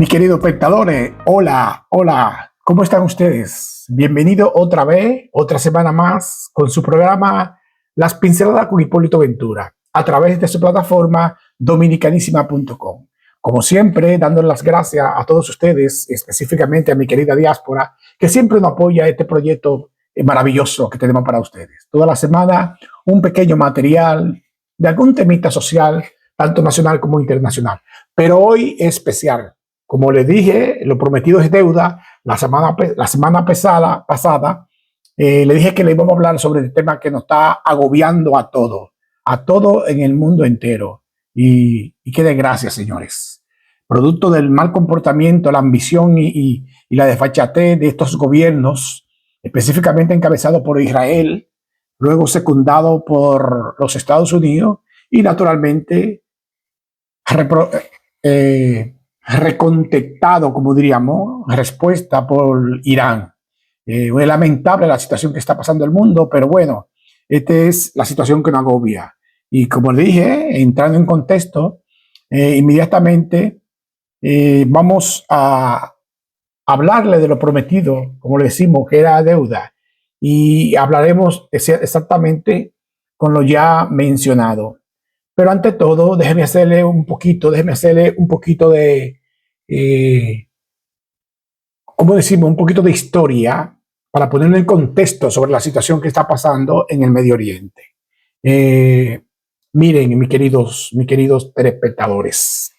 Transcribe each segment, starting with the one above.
Mis queridos espectadores, hola, hola, ¿cómo están ustedes? Bienvenido otra vez, otra semana más, con su programa Las Pinceladas con Hipólito Ventura, a través de su plataforma dominicanísima.com. Como siempre, dándole las gracias a todos ustedes, específicamente a mi querida diáspora, que siempre nos apoya este proyecto maravilloso que tenemos para ustedes. Toda la semana, un pequeño material de algún temita social, tanto nacional como internacional. Pero hoy es especial. Como les dije, lo prometido es deuda. La semana pasada le dije que le íbamos a hablar sobre el tema que nos está agobiando a todo en el mundo entero. Y qué desgracia, señores. Producto del mal comportamiento, la ambición y la desfachatez de estos gobiernos, específicamente encabezado por Israel, luego secundado por los Estados Unidos y naturalmente recontestado, como diríamos, respuesta por Irán. Es lamentable la situación que está pasando el mundo, pero bueno, esta es la situación que nos agobia. Y como le dije, entrando en contexto, inmediatamente vamos a hablarle de lo prometido, como le decimos, que era deuda, y hablaremos exactamente con lo ya mencionado. Pero ante todo, déjeme hacerle un poquito de, ¿cómo decimos? Un poquito de historia para ponerlo en contexto sobre la situación que está pasando en el Medio Oriente. Miren, mis queridos telespectadores,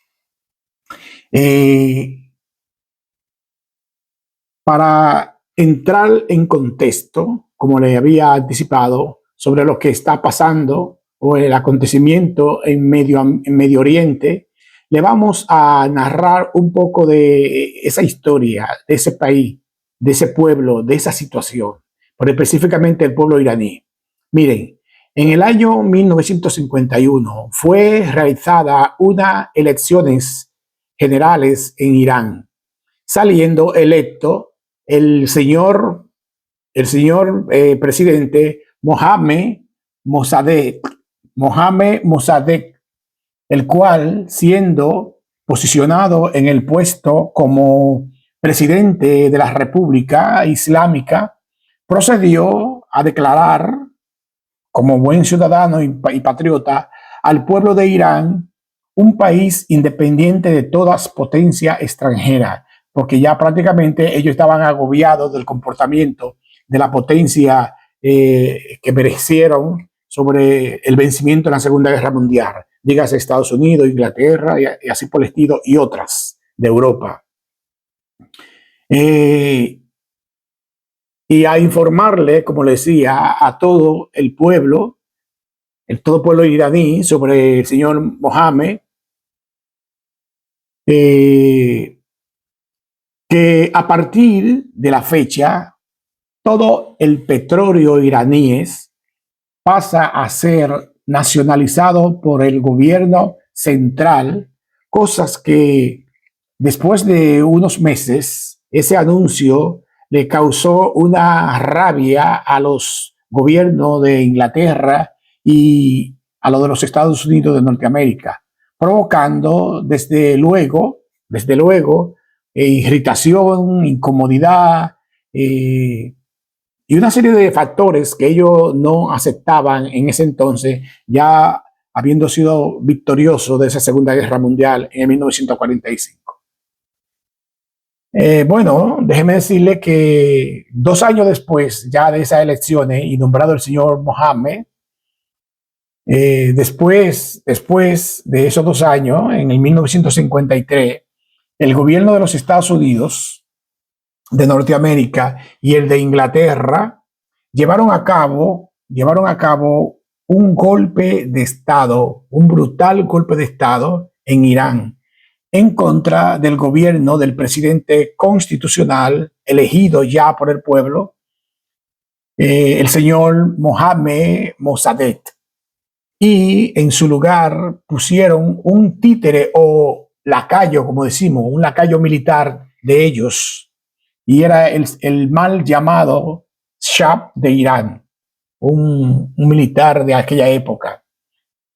para entrar en contexto, como le había anticipado, sobre lo que está pasando o el acontecimiento en Medio Oriente, le vamos a narrar un poco de esa historia, de ese país, de ese pueblo, de esa situación, pero específicamente el pueblo iraní. Miren, en el año 1951 fue realizada unas elecciones generales en Irán, saliendo electo el señor presidente Mohammad Mossadegh, el cual, siendo posicionado en el puesto como presidente de la República Islámica, procedió a declarar como buen ciudadano y patriota al pueblo de Irán un país independiente de todas potencias extranjeras, porque ya prácticamente ellos estaban agobiados del comportamiento de la potencia que merecieron sobre el vencimiento en la Segunda Guerra Mundial, dígase Estados Unidos, Inglaterra y así por el estilo, y otras de Europa. Y a informarle, como le decía, a todo el pueblo iraní sobre el señor Mohammed, que a partir de la fecha todo el petróleo iraníes pasa a ser nacionalizado por el gobierno central, cosas que después de unos meses ese anuncio le causó una rabia a los gobiernos de Inglaterra y a lo de los Estados Unidos de Norteamérica, provocando desde luego, irritación, incomodidad y una serie de factores que ellos no aceptaban en ese entonces, ya habiendo sido victorioso de esa Segunda Guerra Mundial en 1945. Bueno, déjeme decirle que 2 años después ya de esas elecciones y nombrado el señor Mohammed, después de esos 2 años, en el 1953, el gobierno de los Estados Unidos de Norteamérica y el de Inglaterra llevaron a cabo un golpe de Estado, un brutal golpe de Estado en Irán, en contra del gobierno del presidente constitucional elegido ya por el pueblo, el señor Mohammad Mossadegh. Y en su lugar pusieron un títere o lacayo, como decimos, un lacayo militar de ellos, y era el mal llamado Shah de Irán, un militar de aquella época.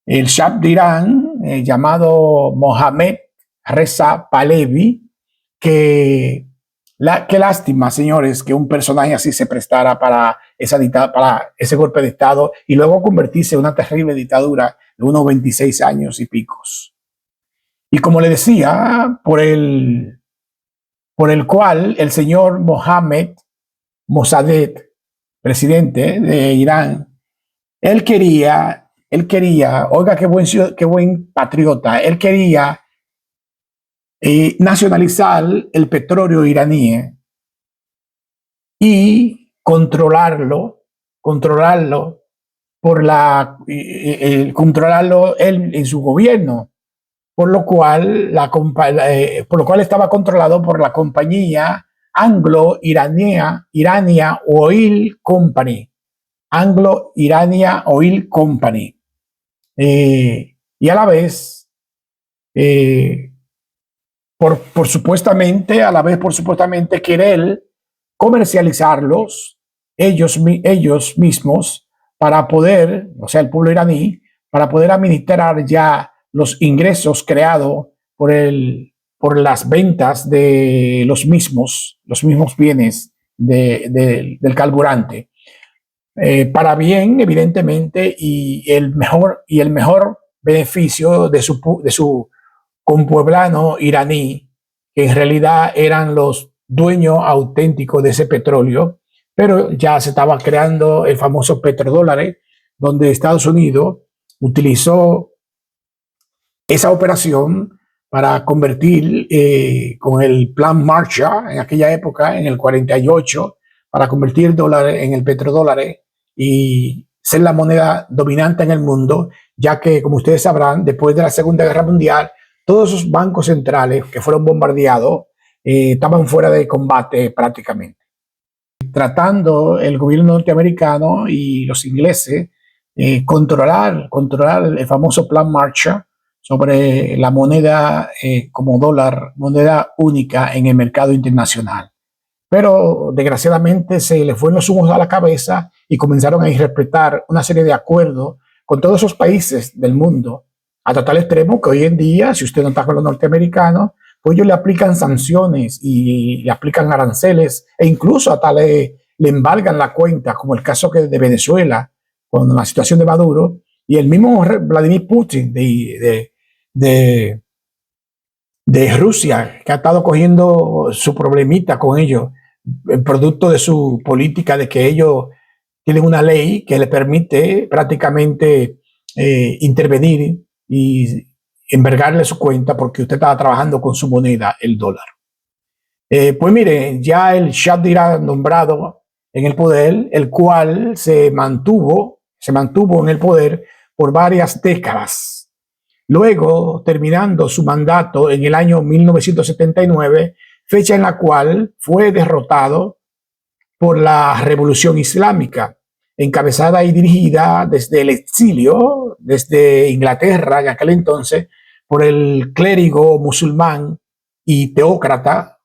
El Shah de Irán, llamado Mohammad Reza Pahlavi, que qué lástima, señores, que un personaje así se prestara para para ese golpe de Estado y luego convertirse en una terrible dictadura de unos 26 años y picos. Y como le decía, por el cual el señor Mohammed Mossadegh, presidente de Irán, oiga, qué buen patriota, él quería nacionalizar el petróleo iraní y controlarlo controlarlo él en su gobierno, por lo cual estaba controlado por la compañía Anglo-Irania Oil Company, Anglo-Irania Oil Company, y a la vez por supuestamente querer comercializarlos ellos mismos para poder, o sea, el pueblo iraní, para poder administrar ya los ingresos creados por las ventas de los mismos bienes del carburante. Para bien, evidentemente, y el mejor beneficio de su compueblano iraní, que en realidad eran los dueños auténticos de ese petróleo, pero ya se estaba creando el famoso petrodólar, donde Estados Unidos utilizó esa operación para convertir con el plan Marshall en aquella época, en el 48, para convertir el dólar en el petrodólar y ser la moneda dominante en el mundo, ya que, como ustedes sabrán, después de la Segunda Guerra Mundial, todos esos bancos centrales que fueron bombardeados estaban fuera de combate prácticamente. Tratando el gobierno norteamericano y los ingleses controlar el famoso plan Marshall sobre la moneda como dólar, moneda única en el mercado internacional. Pero desgraciadamente se le fue los humos a la cabeza y comenzaron a irrespetar una serie de acuerdos con todos esos países del mundo, hasta tal extremo que hoy en día, si usted no está con los norteamericanos, pues ellos le aplican sanciones y le aplican aranceles e incluso hasta le embargan la cuenta, como el caso de Venezuela, con la situación de Maduro, y el mismo Vladimir Putin de Rusia, que ha estado cogiendo su problemita con ellos, el producto de su política de que ellos tienen una ley que le permite prácticamente intervenir y embargarle su cuenta porque usted estaba trabajando con su moneda, el dólar. Pues mire, ya el Shah de Irán nombrado en el poder, el cual se mantuvo en el poder por varias décadas. Luego, terminando su mandato en el año 1979, fecha en la cual fue derrotado por la Revolución Islámica, encabezada y dirigida desde el exilio, desde Inglaterra en aquel entonces, por el clérigo musulmán y teocrático,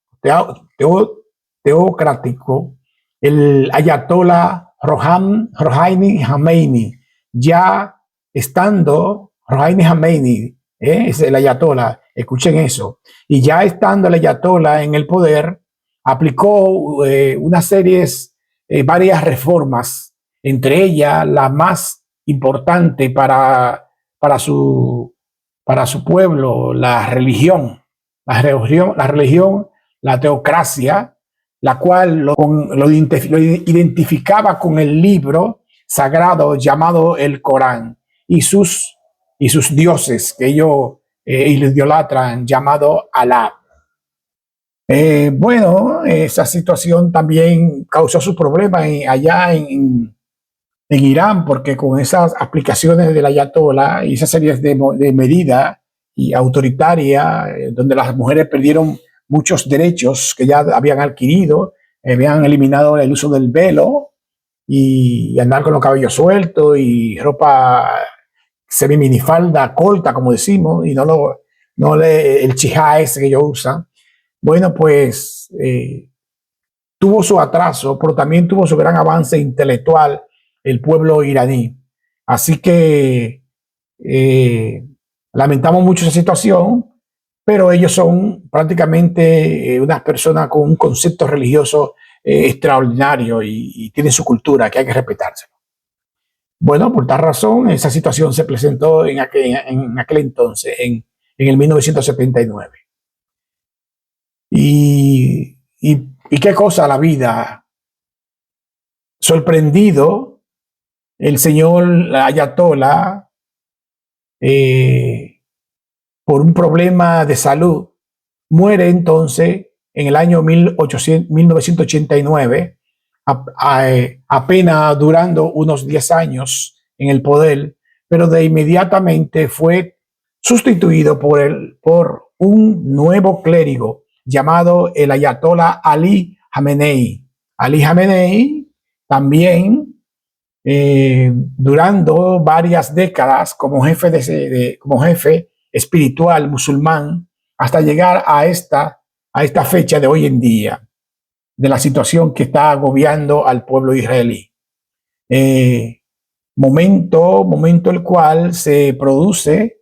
el ayatollah Rouhani Khomeini. Ya estando Rouhani Khomeini, es el ayatollah, escuchen eso, y ya estando el ayatollah en el poder, aplicó varias reformas, entre ellas la más importante para su pueblo, la religión, la teocracia, la cual lo identificaba con el libro sagrado llamado el Corán y sus dioses que ellos idolatran, llamado Alá. Bueno, esa situación también causó su problema allá en Irán, porque con esas aplicaciones del ayatollah y esas series de medidas y autoritarias, donde las mujeres perdieron muchos derechos que ya habían adquirido, habían eliminado el uso del velo y andar con los cabellos sueltos y ropa semi-minifalda corta, como decimos, y el chijá ese que ellos usan. Bueno, pues tuvo su atraso, pero también tuvo su gran avance intelectual el pueblo iraní. Así que lamentamos mucho esa situación pero ellos son prácticamente unas personas con un concepto religioso extraordinario y tienen su cultura que hay que respetarse. Bueno, por tal razón, esa situación se presentó en aquel entonces, en el 1979. Y qué cosa la vida. Sorprendido, el señor Ayatollah, eh, por un problema de salud, muere entonces en el año 1989, apenas durando unos 10 años en el poder, pero de inmediatamente fue sustituido por un nuevo clérigo llamado el Ayatollah Ali Khamenei. Ali Khamenei también, durando varias décadas como jefe espiritual musulmán, hasta llegar a esta fecha de hoy en día, de la situación que está agobiando al pueblo israelí. Eh, momento el cual se produce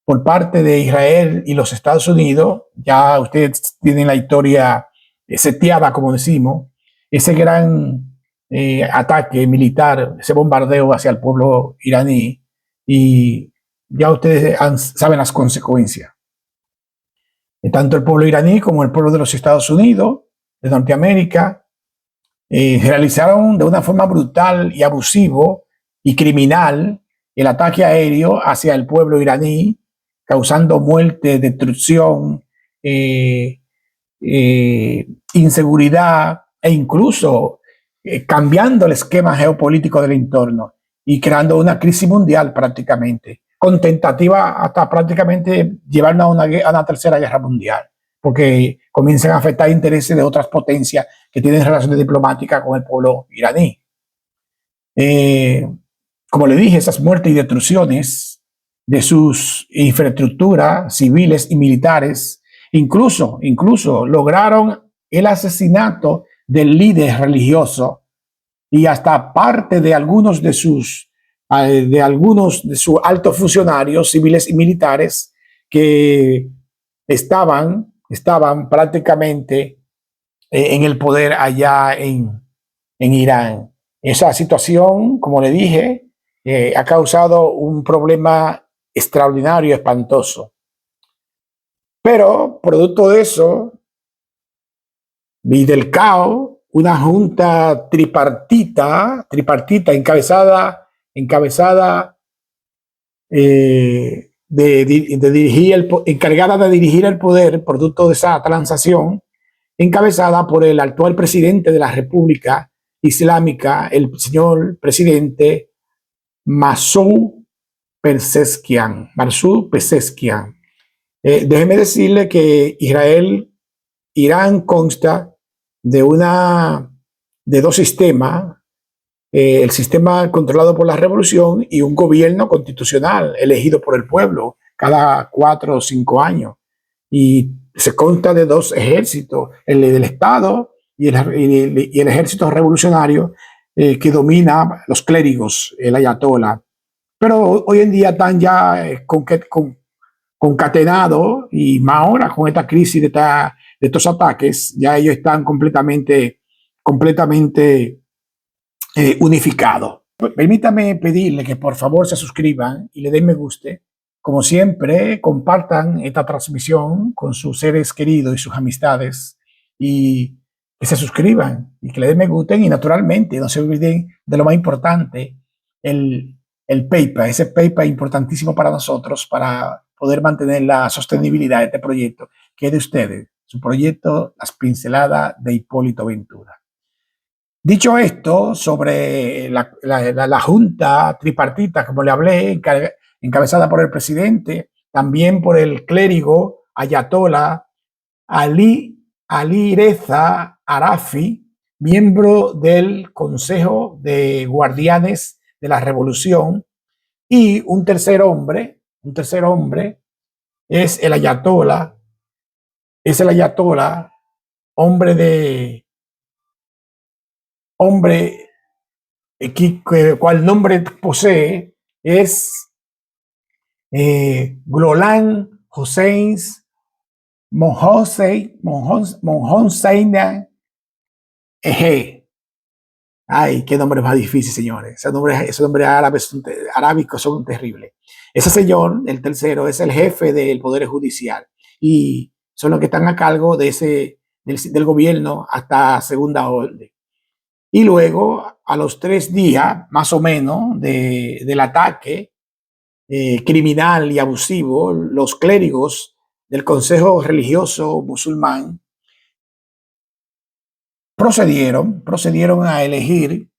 por parte de Israel y los Estados Unidos, ya ustedes tienen la historia seteada, como decimos, ese gran ataque militar, ese bombardeo hacia el pueblo iraní, y ya ustedes saben las consecuencias. Tanto el pueblo iraní como el pueblo de los Estados Unidos, de Norteamérica, realizaron de una forma brutal y abusivo y criminal el ataque aéreo hacia el pueblo iraní, causando muerte, destrucción, inseguridad e incluso cambiando el esquema geopolítico del entorno y creando una crisis mundial prácticamente, con tentativa hasta prácticamente llevarnos a una tercera guerra mundial, porque comienzan a afectar intereses de otras potencias que tienen relaciones diplomáticas con el pueblo iraní. Como le dije, esas muertes y destrucciones de sus infraestructuras civiles y militares, incluso lograron el asesinato del líder religioso y hasta parte de algunos de sus altos funcionarios civiles y militares que estaban prácticamente en el poder allá en Irán. Esa situación, como le dije, ha causado un problema extraordinario, espantoso. Pero, producto de eso y del caos, una junta tripartita encabezada encargada de dirigir el poder, producto de esa transacción, encabezada por el actual presidente de la República Islámica, el señor presidente Masoud Pezeshkian. Déjeme decirle que Irán consta de dos sistemas, el sistema controlado por la revolución y un gobierno constitucional elegido por el pueblo cada 4 o 5 años. Y se consta de dos ejércitos, el del Estado y el ejército revolucionario que domina los clérigos, el ayatollah. Pero hoy en día están ya concatenados, y más ahora con esta crisis de estos ataques, ya ellos están completamente unificados. Permítame pedirle que por favor se suscriban y le den me guste. Como siempre, compartan esta transmisión con sus seres queridos y sus amistades, y que se suscriban y que le den me gusta, y naturalmente no se olviden de lo más importante, el PayPal. Ese PayPal es importantísimo para nosotros para poder mantener la sostenibilidad de este proyecto, que es de ustedes, su proyecto Las Pinceladas de Hipólito Ventura. Dicho esto, sobre la junta tripartita, como le hablé, encabezada por el presidente, también por el clérigo Ayatollah Ali Reza Arafi, miembro del Consejo de Guardianes de la Revolución, y un tercer hombre es el Ayatollah, hombre cual nombre posee es Golan Hossein Monhonsein Eje. Ay, qué nombre más difícil, señores. Esos nombres arábicos son terribles. Ese señor, el tercero, es el jefe del Poder Judicial y son los que están a cargo del gobierno hasta segunda orden. Y luego, a los 3 días, más o menos, del ataque criminal y abusivo, los clérigos del Consejo Religioso Musulmán procedieron a elegir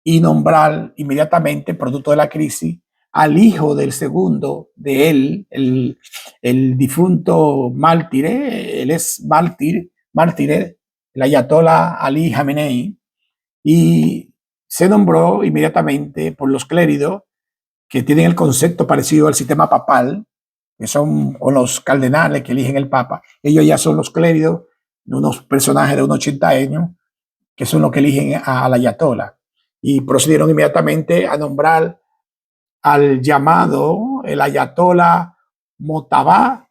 y nombrar inmediatamente, producto de la crisis, al hijo del segundo de él, el difunto mártir, él es mártir, el ayatollah Ali Khamenei, y se nombró inmediatamente por los clérigos que tienen el concepto parecido al sistema papal, que son o los cardenales que eligen el papa. Ellos ya son los clérigos, unos personajes de unos 80 años, que son los que eligen al ayatollah. Y procedieron inmediatamente a nombrar al llamado el ayatollah Mojtaba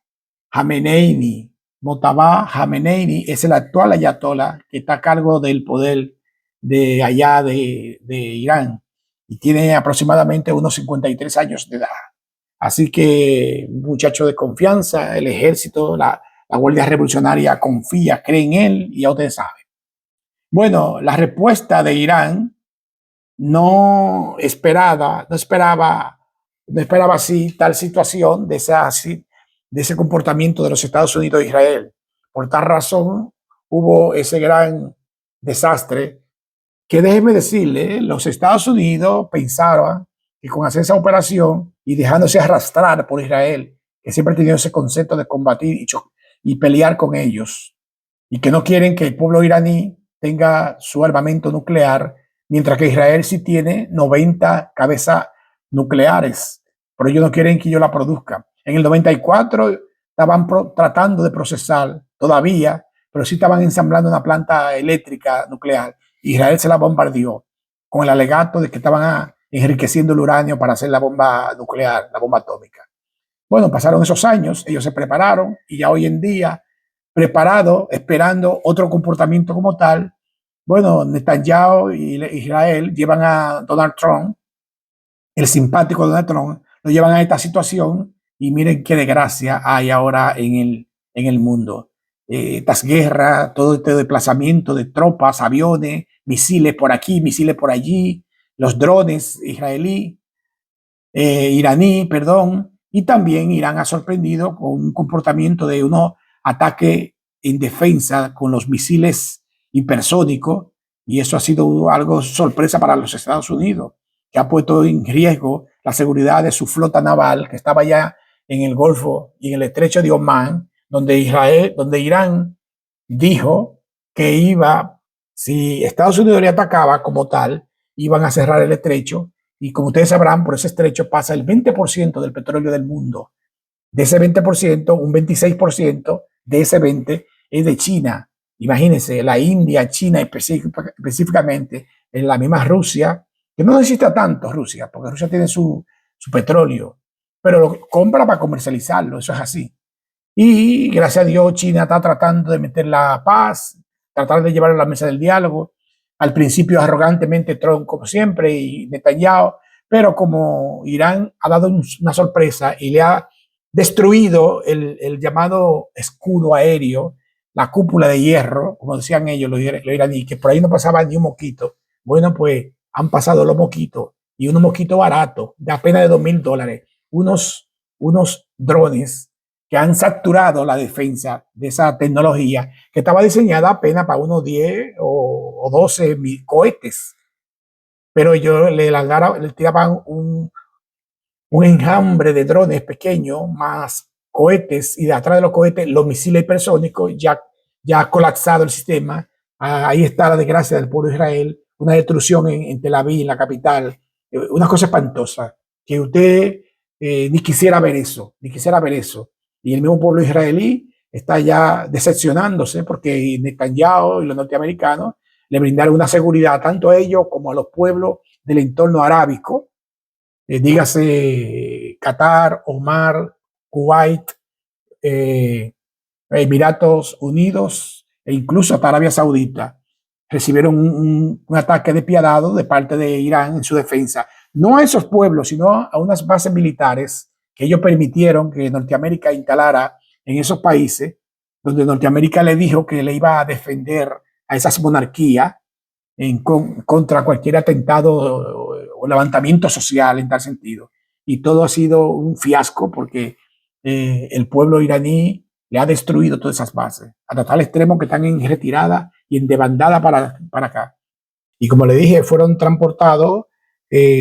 Khamenei. Mojtaba Khamenei es el actual ayatollah que está a cargo del poder de allá de Irán y tiene aproximadamente unos 53 años de edad. Así que, muchacho de confianza, el ejército, la Guardia Revolucionaria confía, cree en él y ya ustedes saben. Bueno, la respuesta de Irán no esperaba así tal situación de ese comportamiento de los Estados Unidos e Israel. Por tal razón, hubo ese gran desastre que déjeme decirle, los Estados Unidos pensaban que con hacer esa operación y dejándose arrastrar por Israel, que siempre ha tenido ese concepto de combatir y pelear con ellos, y que no quieren que el pueblo iraní tenga su armamento nuclear, mientras que Israel sí tiene 90 cabezas nucleares, pero ellos no quieren que yo la produzca. En el 94 estaban tratando de procesar todavía, pero sí estaban ensamblando una planta eléctrica nuclear. Israel se la bombardeó con el alegato de que estaban enriqueciendo el uranio para hacer la bomba nuclear, la bomba atómica. Bueno, pasaron esos años, ellos se prepararon y ya hoy en día, preparado, esperando otro comportamiento como tal, bueno, Netanyahu y Israel llevan a Donald Trump, el simpático Donald Trump, lo llevan a esta situación y miren qué desgracia hay ahora en el mundo. Estas guerras, todo este desplazamiento de tropas, aviones, misiles por aquí, misiles por allí, los drones iraní, perdón, y también Irán ha sorprendido con un comportamiento de unos ataques en defensa con los misiles hipersónicos, y eso ha sido algo sorpresa para los Estados Unidos, que ha puesto en riesgo la seguridad de su flota naval que estaba ya en el Golfo y en el Estrecho de Omán, donde Irán dijo que si Estados Unidos le atacaba como tal, iban a cerrar el estrecho, y como ustedes sabrán, por ese estrecho pasa el 20% del petróleo del mundo. De ese 20%, un 26% de ese 20% es de China. Imagínense, la India, China específicamente, en la misma Rusia, que no necesita tanto Rusia, porque Rusia tiene su petróleo, pero lo compra para comercializarlo, eso es así. Y gracias a Dios, China está tratando de meter la paz, tratar de llevar a la mesa del diálogo. Al principio, arrogantemente, Trump, como siempre, y Netanyahu, pero como Irán ha dado una sorpresa y le ha destruido el llamado escudo aéreo, la cúpula de hierro, como decían ellos, los iraníes, que por ahí no pasaba ni un mosquito. Bueno, pues han pasado los mosquitos, y unos mosquitos baratos, de apenas de $2,000, unos drones que han saturado la defensa de esa tecnología que estaba diseñada apenas para unos 10 o 12 cohetes. Pero ellos le tiraban un enjambre de drones pequeños más cohetes, y de atrás de los cohetes los misiles hipersónicos. Ya ha colapsado el sistema. Ahí está la desgracia del pueblo de Israel, una destrucción en Tel Aviv, en la capital, una cosa espantosa, que usted ni quisiera ver eso, ni quisiera ver eso. Y el mismo pueblo israelí está ya decepcionándose porque Netanyahu y los norteamericanos le brindaron una seguridad tanto a ellos como a los pueblos del entorno arábico, dígase Qatar, Omar, Kuwait, Emiratos Unidos e incluso hasta Arabia Saudita recibieron un ataque despiadado de parte de Irán en su defensa. No a esos pueblos, sino a unas bases militares que ellos permitieron que Norteamérica instalara en esos países, donde Norteamérica le dijo que le iba a defender a esas monarquías contra cualquier atentado o levantamiento social en tal sentido. Y todo ha sido un fiasco porque el pueblo iraní le ha destruido todas esas bases, hasta tal extremo que están en retirada y en debandada para acá. Y como le dije, fueron transportados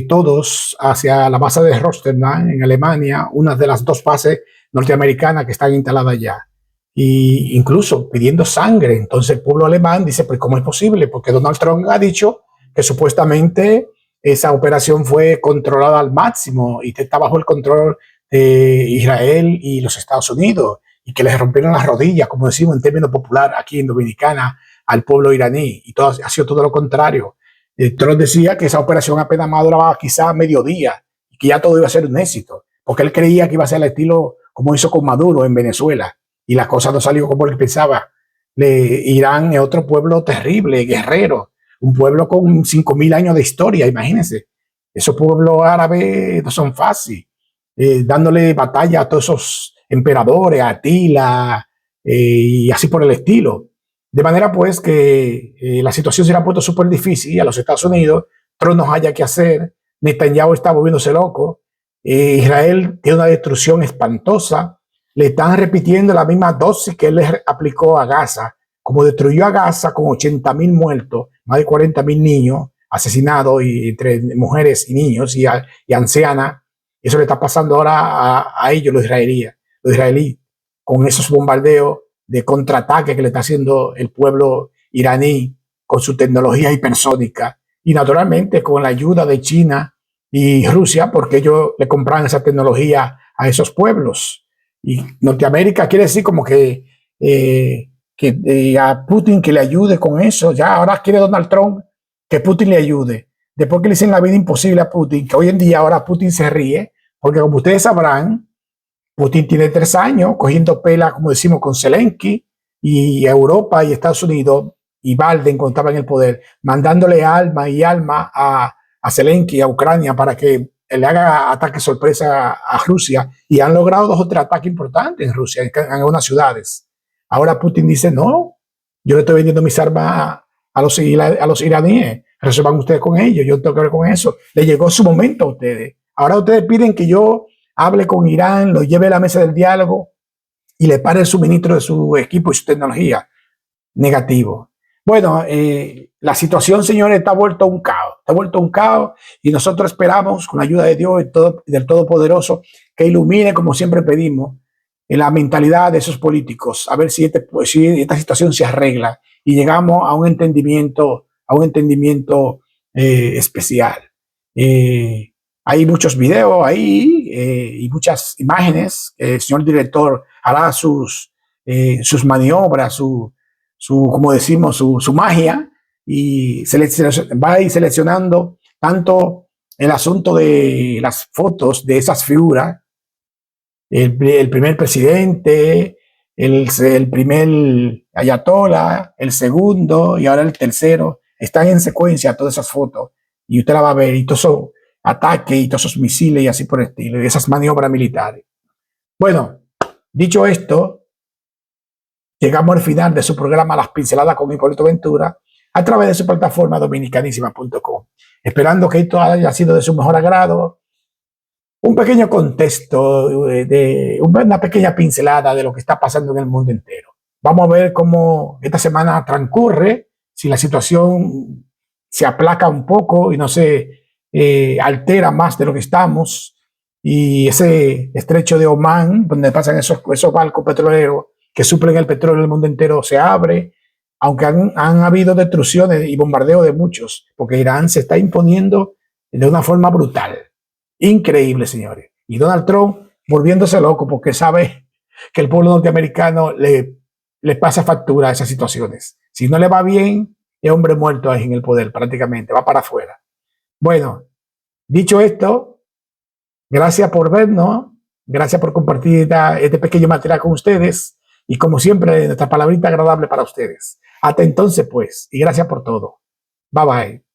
todos hacia la base de Rotterdam en Alemania, una de las dos bases norteamericanas que están instaladas allá. Y incluso pidiendo sangre. Entonces el pueblo alemán dice, pues ¿cómo es posible? Porque Donald Trump ha dicho que supuestamente esa operación fue controlada al máximo y que está bajo el control de Israel y los Estados Unidos y que les rompieron las rodillas, como decimos en términos popular aquí en Dominicana, al pueblo iraní. Y todo ha sido todo lo contrario. Trump decía que esa operación apenas más duraba quizá mediodía y que ya todo iba a ser un éxito, porque él creía que iba a ser el estilo como hizo con Maduro en Venezuela y la cosa no salió como él pensaba. Irán es otro pueblo terrible, guerrero, un pueblo con 5.000 años de historia, imagínense. Esos pueblos árabes no son fáciles, dándole batalla a todos esos emperadores, a Atila, y así por el estilo. De manera pues que la situación se le ha puesto súper difícil a los Estados Unidos, Trump no haya que hacer, Netanyahu está volviéndose loco, Israel tiene una destrucción espantosa, le están repitiendo la misma dosis que él le aplicó a Gaza, como destruyó a Gaza con 80.000 muertos, más de 40.000 niños asesinados y entre mujeres y niños y ancianas. Eso le está pasando ahora a ellos, los israelíes, con esos bombardeos de contraataque que le está haciendo el pueblo iraní con su tecnología hipersónica y naturalmente con la ayuda de China y Rusia, porque ellos le compran esa tecnología a esos pueblos. Y Norteamérica quiere decir como que a Putin que le ayude con eso. Ya ahora quiere Donald Trump que Putin le ayude. Después que le hicieron la vida imposible a Putin, que hoy en día ahora Putin se ríe, porque como ustedes sabrán, Putin tiene 3 años cogiendo pela, como decimos, con Zelensky y Europa y Estados Unidos y Biden cuando estaba en el poder, mandándole alma a Zelensky, a Ucrania, para que le haga ataque sorpresa a Rusia. Y han logrado 2 o 3 ataques importantes en Rusia, en algunas ciudades. Ahora Putin dice, no, yo le estoy vendiendo mis armas a los iraníes, resuelvan ustedes con ellos, yo tengo que ver con eso. Le llegó su momento a ustedes. Ahora ustedes piden que yo hable con Irán, lo lleve a la mesa del diálogo y le pare el suministro de su equipo y su tecnología. Negativo. Bueno, la situación, señores, está vuelto un caos. Está vuelto un caos y nosotros esperamos, con la ayuda de Dios y del Todopoderoso, que ilumine, como siempre pedimos, en la mentalidad de esos políticos, a ver si esta situación se arregla y llegamos a un entendimiento especial. Hay muchos videos ahí y muchas imágenes. El señor director hará sus maniobras, como decimos, su magia y va a ir seleccionando tanto el asunto de las fotos de esas figuras, el primer presidente, el primer ayatollah, el segundo y ahora el tercero. Están en secuencia todas esas fotos y usted la va a ver y todos esos ataques y todos esos misiles y así por el estilo, y esas maniobras militares. Bueno, dicho esto, llegamos al final de su programa Las Pinceladas con Hipólito Ventura a través de su plataforma dominicanísima.com. Esperando que esto haya sido de su mejor agrado. Un pequeño contexto, una pequeña pincelada de lo que está pasando en el mundo entero. Vamos a ver cómo esta semana transcurre, si la situación se aplaca un poco y no se altera más de lo que estamos. Y ese estrecho de Omán, donde pasan esos barcos petroleros que suplen el petróleo del mundo entero, se abre, aunque han habido destrucciones y bombardeos de muchos, porque Irán se está imponiendo de una forma brutal. Increíble, señores. Y Donald Trump volviéndose loco porque sabe que el pueblo norteamericano le pasa factura a esas situaciones. Si no le va bien, es hombre muerto ahí en el poder prácticamente, va para afuera. Bueno, dicho esto, gracias por vernos, gracias por compartir este pequeño material con ustedes Y como siempre, nuestra palabrita agradable para ustedes. Hasta entonces, pues, y gracias por todo. Bye bye.